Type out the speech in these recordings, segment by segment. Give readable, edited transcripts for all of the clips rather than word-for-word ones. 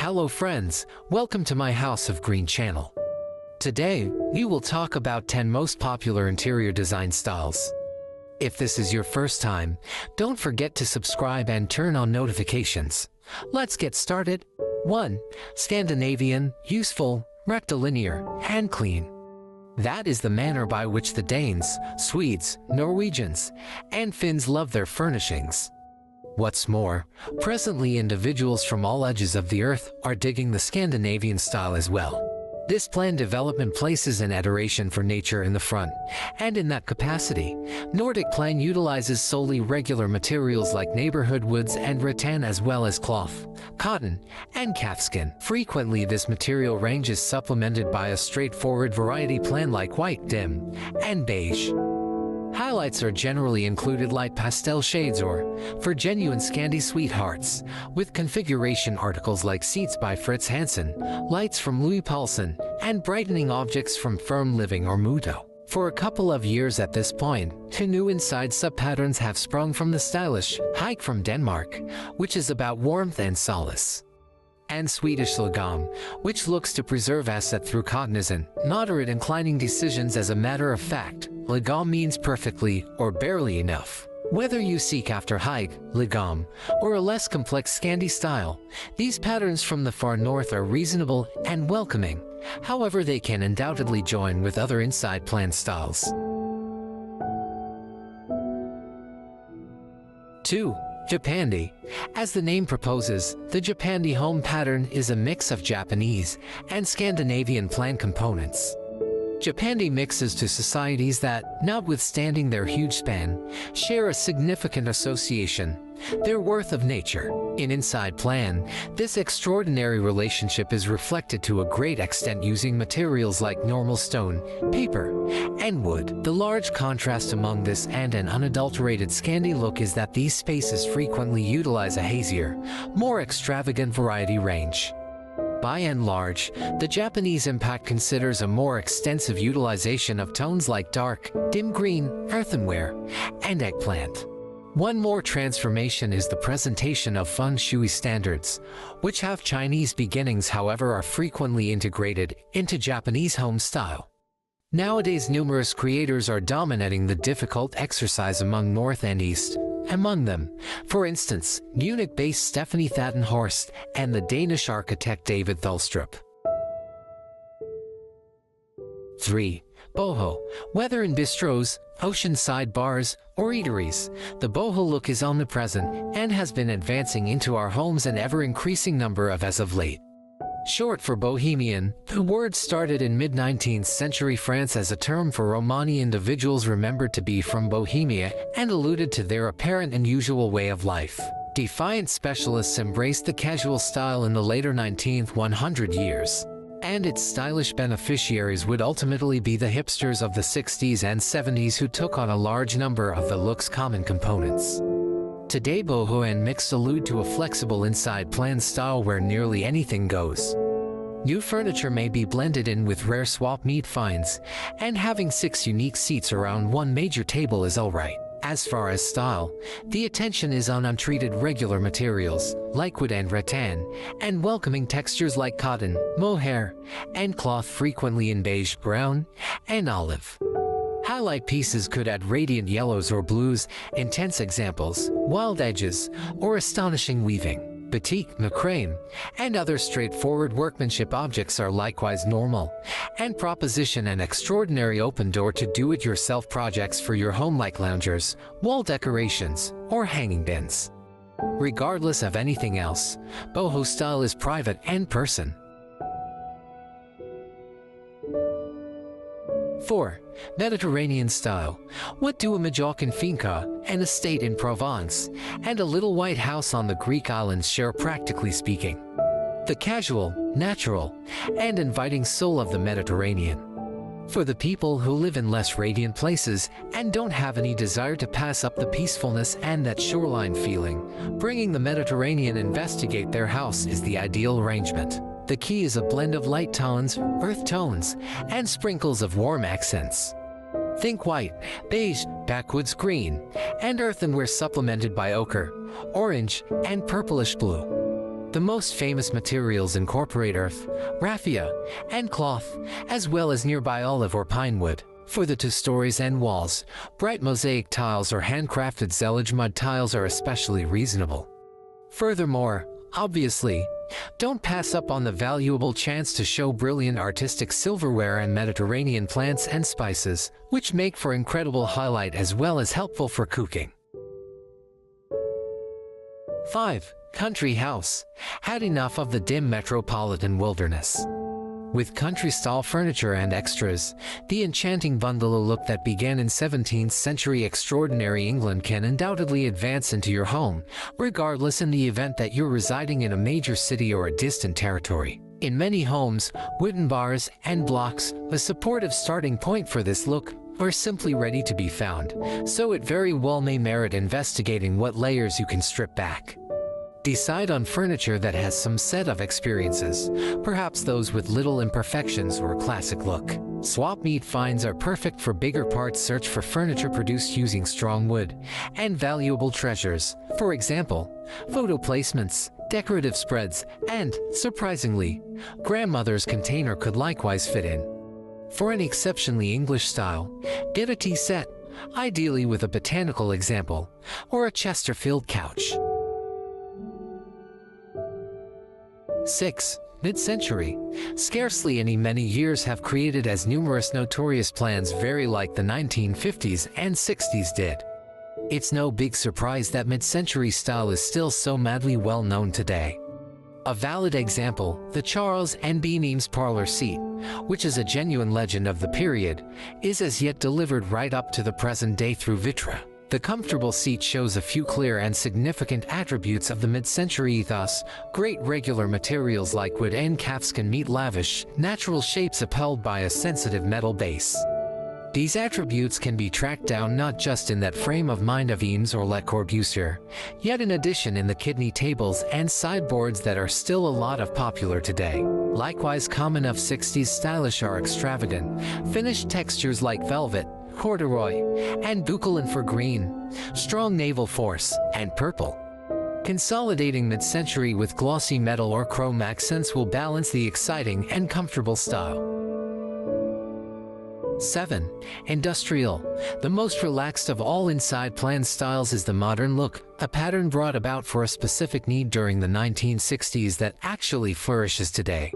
Hello friends, welcome to my House of Green channel. Today, we will talk about 10 most popular interior design styles. If this is your first time, don't forget to subscribe and turn on notifications. Let's get started. 1. Scandinavian, useful, rectilinear, and clean. That is the manner by which the Danes, Swedes, Norwegians, and Finns love their furnishings. What's more, presently individuals from all edges of the earth are digging the Scandinavian style as well. This planned development places an adoration for nature in the front, and in that capacity, Nordic plan utilizes solely regular materials like neighborhood woods and rattan as well as cloth, cotton, and calfskin. Frequently this material range is supplemented by a straightforward variety plan like white, dim, and beige. Highlights are generally included light pastel shades or, for genuine Scandi sweethearts, with configuration articles like seats by Fritz Hansen, lights from Louis Paulsen, and brightening objects from Firm Living or Muto. For a couple of years at this point, two new inside sub-patterns have sprung from the stylish Hike from Denmark, which is about warmth and solace, and Swedish Lagom, which looks to preserve asset through cognizant, moderate inclining decisions. As a matter of fact, Lagom means perfectly or barely enough. Whether you seek after Hike, Lagom, or a less complex Scandi style, these patterns from the far north are reasonable and welcoming. However, they can undoubtedly join with other inside plan styles. 2. Japandi. As the name proposes, the Japandi home pattern is a mix of Japanese and Scandinavian plan components. Japandi mixes to societies that, notwithstanding their huge span, share a significant association, their worth of nature. In inside plan, this extraordinary relationship is reflected to a great extent using materials like normal stone, paper, and wood. The large contrast among this and an unadulterated Scandi look is that these spaces frequently utilize a hazier, more extravagant variety range. By and large, the Japanese impact considers a more extensive utilization of tones like dark, dim green, earthenware, and eggplant. One more transformation is the presentation of feng shui standards, which have Chinese beginnings however are frequently integrated into Japanese home style. Nowadays numerous creators are dominating the difficult exercise among North and East. Among them, for instance, Munich-based Stephanie Thattenhorst and the Danish architect David Thulstrup. 3. Boho. Whether in bistros, oceanside bars, or eateries, the boho look is omnipresent and has been advancing into our homes an ever-increasing number of as of late. Short for bohemian, the word started in mid-19th century France as a term for Romani individuals remembered to be from Bohemia and alluded to their apparent unusual way of life. Defiant specialists embraced the casual style in the later 19th 100 years, and its stylish beneficiaries would ultimately be the hipsters of the 60s and 70s who took on a large number of the look's common components. Today boho and mixed allude to a flexible inside plan style where nearly anything goes. New furniture may be blended in with rare swap meet finds, and having 6 unique seats around one major table is alright. As far as style, the attention is on untreated regular materials, like wood and rattan, and welcoming textures like cotton, mohair, and cloth frequently in beige, brown, and olive. Highlight pieces could add radiant yellows or blues, intense examples, wild edges, or astonishing weaving. Batik, macrame, and other straightforward workmanship objects are likewise normal, and proposition an extraordinary open door to do-it-yourself projects for your home like loungers, wall decorations, or hanging bins. Regardless of anything else, boho style is private and person. 4. Mediterranean style. What do a Majorcan finca, an estate in Provence, and a little white house on the Greek islands share practically speaking? The casual, natural, and inviting soul of the Mediterranean. For the people who live in less radiant places and don't have any desire to pass up the peacefulness and that shoreline feeling, bringing the Mediterranean investigate their house is the ideal arrangement. The key is a blend of light tones, earth tones, and sprinkles of warm accents. Think white, beige, backwoods green, and earthenware supplemented by ochre, orange, and purplish blue. The most famous materials incorporate earth, raffia, and cloth, as well as nearby olive or pine wood. For the 2 stories and walls, bright mosaic tiles or handcrafted zellige mud tiles are especially reasonable. Furthermore, obviously, don't pass up on the valuable chance to show brilliant artistic silverware and Mediterranean plants and spices, which make for incredible highlight as well as helpful for cooking. 5. Country house. Had enough of the dim metropolitan wilderness? With country-style furniture and extras, the enchanting bungalow look that began in 17th century extraordinary England can undoubtedly advance into your home, regardless in the event that you're residing in a major city or a distant territory. In many homes, wooden bars and blocks, a supportive starting point for this look, are simply ready to be found, so it very well may merit investigating what layers you can strip back. Decide on furniture that has some set of experiences, perhaps those with little imperfections or a classic look. Swap meet finds are perfect for bigger parts. Search for furniture produced using strong wood and valuable treasures, for example, photo placements, decorative spreads, and, surprisingly, grandmother's container could likewise fit in. For an exceptionally English style, get a tea set, ideally with a botanical example, or a Chesterfield couch. 6. Mid-century. Scarcely any many years have created as numerous notorious plans vary like the 1950s and 60s did. It's no big surprise that mid-century style is still so madly well known today. A valid example, the Charles and Beaneam's parlor seat, which is a genuine legend of the period, is as yet delivered right up to the present day through Vitra. The comfortable seat shows a few clear and significant attributes of the mid-century ethos. Great regular materials like wood and calfskin meet lavish, natural shapes upheld by a sensitive metal base. These attributes can be tracked down not just in that frame of mind of Eames or Le Corbusier, yet in addition in the kidney tables and sideboards that are still a lot of popular today. Likewise common of 60s stylish are extravagant, finished textures like velvet, corduroy, and buccal for green, strong naval force, and purple. Consolidating mid-century with glossy metal or chrome accents will balance the exciting and comfortable style. 7. Industrial. The most relaxed of all inside plan styles is the modern look, a pattern brought about for a specific need during the 1960s that actually flourishes today.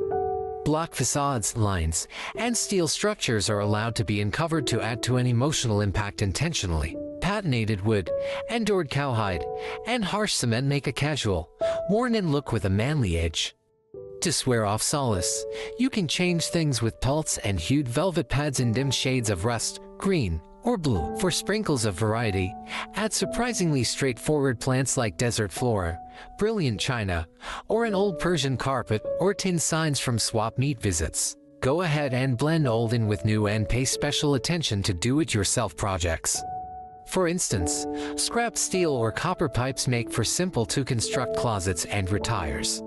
Block facades, lines, and steel structures are allowed to be uncovered to add to an emotional impact intentionally. Patinated wood, endured cowhide, and harsh cement make a casual, worn-in look with a manly edge. To swear off solace, you can change things with pelts and hued velvet pads in dim shades of rust, green, or blue. For sprinkles of variety, add surprisingly straightforward plants like desert flora, brilliant china, or an old Persian carpet or tin signs from swap meet visits. Go ahead and blend old in with new and pay special attention to do-it-yourself projects. For instance, scrap steel or copper pipes make for simple to construct closets and retires.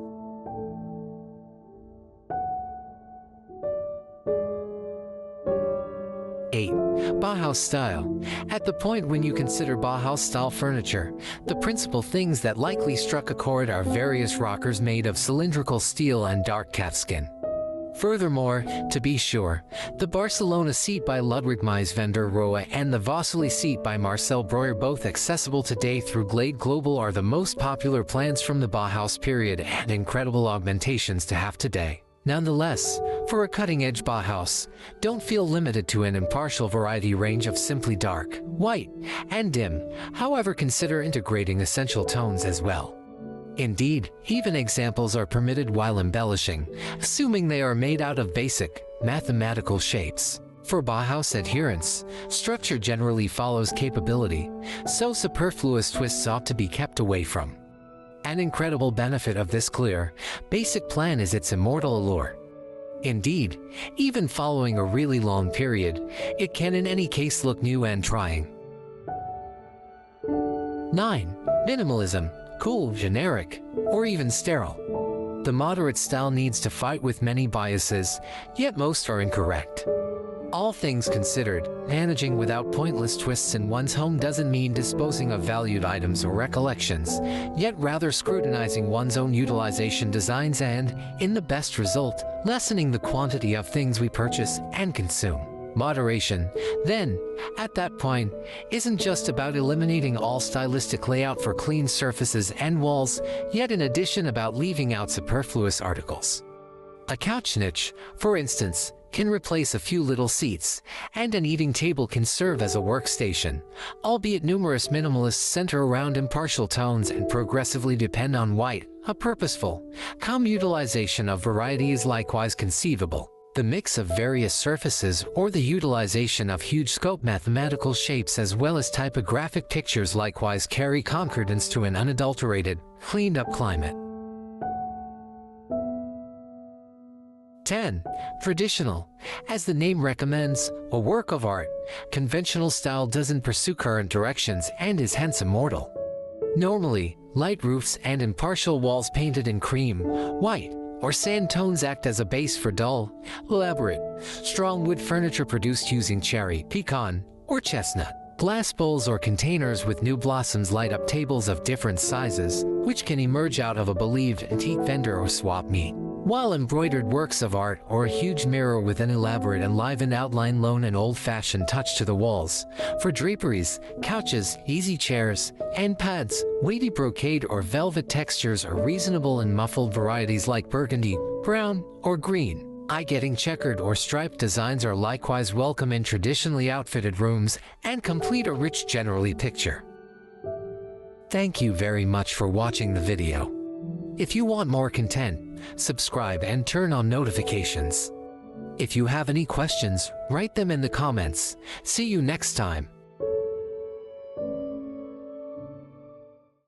8. Bauhaus style. At the point when you consider Bauhaus-style furniture, the principal things that likely struck a chord are various rockers made of cylindrical steel and dark calfskin. Furthermore, to be sure, the Barcelona seat by Ludwig Mies van der Rohe and the Vasily seat by Marcel Breuer, both accessible today through Glade Global, are the most popular plans from the Bauhaus period and incredible augmentations to have today. Nonetheless, for a cutting-edge Bauhaus, don't feel limited to an impartial variety range of simply dark, white, and dim. However, consider integrating essential tones as well. Indeed, even examples are permitted while embellishing, assuming they are made out of basic, mathematical shapes. For Bauhaus adherents, structure generally follows capability, so superfluous twists ought to be kept away from. An incredible benefit of this clear, basic plan is its immortal allure. Indeed, even following a really long period, it can in any case look new and trying. 9. Minimalism. Cool, generic, or even sterile. The moderate style needs to fight with many biases, yet most are incorrect. All things considered, managing without pointless twists in one's home doesn't mean disposing of valued items or recollections, yet rather scrutinizing one's own utilization designs and, in the best result, lessening the quantity of things we purchase and consume. Moderation, then, at that point, isn't just about eliminating all stylistic layout for clean surfaces and walls, yet in addition about leaving out superfluous articles. A couch niche, for instance, can replace a few little seats, and an eating table can serve as a workstation, albeit numerous minimalists center around impartial tones and progressively depend on white. A purposeful, calm utilization of variety is likewise conceivable. The mix of various surfaces or the utilization of huge scope mathematical shapes as well as typographic pictures likewise carry concordance to an unadulterated, cleaned-up climate. 10. Traditional. As the name recommends, a work of art, conventional style doesn't pursue current directions and is hence immortal. Normally, light roofs and impartial walls painted in cream, white, or sand tones act as a base for dull, elaborate, strong wood furniture produced using cherry, pecan, or chestnut. Glass bowls or containers with new blossoms light up tables of different sizes, which can emerge out of a believed antique vendor or swap meet. While embroidered works of art or a huge mirror with an elaborate enlivened outline loan an old-fashioned touch to the walls. For draperies, couches, easy chairs, and pads, weighty brocade or velvet textures are reasonable and muffled varieties like burgundy, brown, or green. Eye-getting checkered or striped designs are likewise welcome in traditionally outfitted rooms and complete a rich generally picture. Thank you very much for watching the video. If you want more content, subscribe and turn on notifications. If you have any questions, write them in the comments. See you next time.